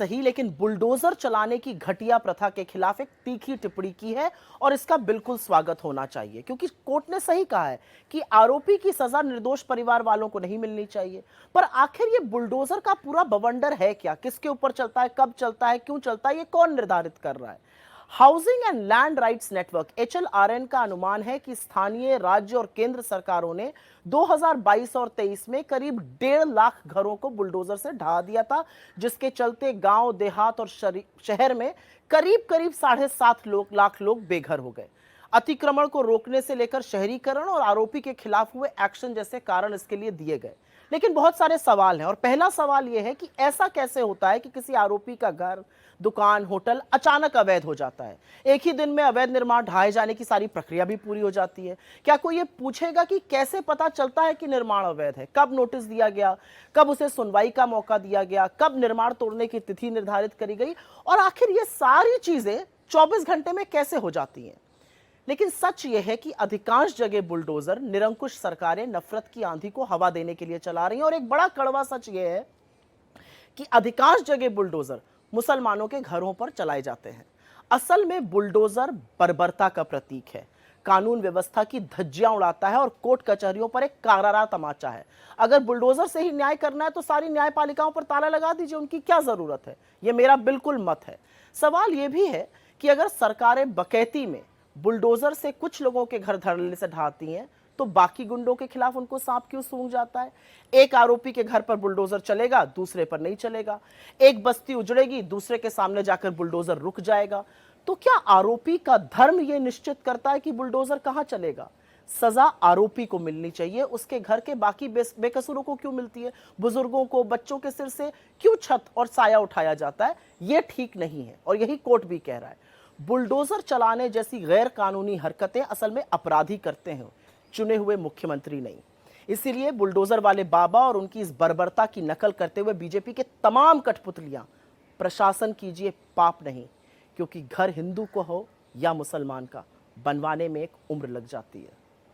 सही, लेकिन बुलडोजर चलाने की घटिया प्रथा के खिलाफ एक तीखी टिप्पणी की है और इसका बिल्कुल स्वागत होना चाहिए, क्योंकि कोर्ट ने सही कहा है कि आरोपी की सजा निर्दोष परिवार वालों को नहीं मिलनी चाहिए। पर आखिर ये बुलडोजर का पूरा बवंडर है क्या? किसके ऊपर चलता है, कब चलता है, क्यों चलता है, ये कौन निर्धारित कर रहा है? Housing and land rights network HLRN का अनुमान है कि स्थानीय, राज्य और केंद्र सरकारों ने 2022 और 23 में करीब 1.5 लाख घरों को बुलडोजर से ढहा दिया था, जिसके चलते गांव, देहात और शहर में करीब करीब 7.5 लाख लोग बेघर हो गए। अतिक्रमण को रोकने से लेकर शहरीकरण और आरोपी के खिलाफ हुए एक्शन जैसे कारण इसके लिए दिए गए। लेकिन बहुत सारे सवाल हैं और पहला सवाल यह है कि ऐसा कैसे होता है कि किसी आरोपी का घर, दुकान, होटल अचानक अवैध हो जाता है। एक ही दिन में अवैध निर्माण ढहाए जाने की सारी प्रक्रिया भी पूरी हो जाती है। क्या कोई ये पूछेगा कि कैसे पता चलता है कि निर्माण अवैध है? कब नोटिस दिया गया, कब उसे सुनवाई का मौका दिया गया, कब निर्माण तोड़ने की तिथि निर्धारित करी गई, और आखिर ये सारी चीजें 24 घंटे में कैसे हो जाती हैं? लेकिन सच यह है कि अधिकांश जगह बुलडोजर निरंकुश सरकारें नफरत की आंधी को हवा देने के लिए चला रही हैं, और एक बड़ा कड़वा सच यह है कि अधिकांश जगह बुलडोजर मुसलमानों के घरों पर चलाए जाते हैं। असल में बुलडोजर बर्बरता का प्रतीक है, कानून व्यवस्था की धज्जियां उड़ाता है और कोर्ट कचहरियों पर एक करारा तमाचा है। अगर बुलडोजर से ही न्याय करना है तो सारी न्यायपालिकाओं पर ताला लगा दीजिए, उनकी क्या जरूरत है? यह मेरा बिल्कुल मत है। सवाल यह भी है कि अगर सरकारें बकैती में बुलडोजर से कुछ लोगों के घर धड़ल्ले से ढहाती हैं, तो बाकी गुंडों के खिलाफ उनको सांप क्यों सूंघ जाता है? एक आरोपी के घर पर बुलडोजर चलेगा, दूसरे पर नहीं चलेगा। एक बस्ती उजड़ेगी, दूसरे के सामने जाकर बुलडोजर रुक जाएगा। तो क्या आरोपी का धर्म यह निश्चित करता है कि बुलडोजर कहां चलेगा? सजा आरोपी को मिलनी चाहिए, उसके घर के बाकी बेकसूरों को क्यों मिलती है? बुजुर्गों को, बच्चों के सिर से क्यों छत और साया उठाया जाता है? यह ठीक नहीं है, और यही कोर्ट भी कह रहा है। बुलडोजर चलाने जैसी गैर कानूनी हरकतें असल में अपराधी करते हैं, चुने हुए मुख्यमंत्री नहीं। इसीलिए बुलडोजर वाले बाबा और उनकी इस बर्बरता की नकल करते हुए बीजेपी के तमाम कठपुतलियां प्रशासन कीजिए, पाप नहीं, क्योंकि घर हिंदू को हो या मुसलमान का, बनवाने में एक उम्र लग जाती है।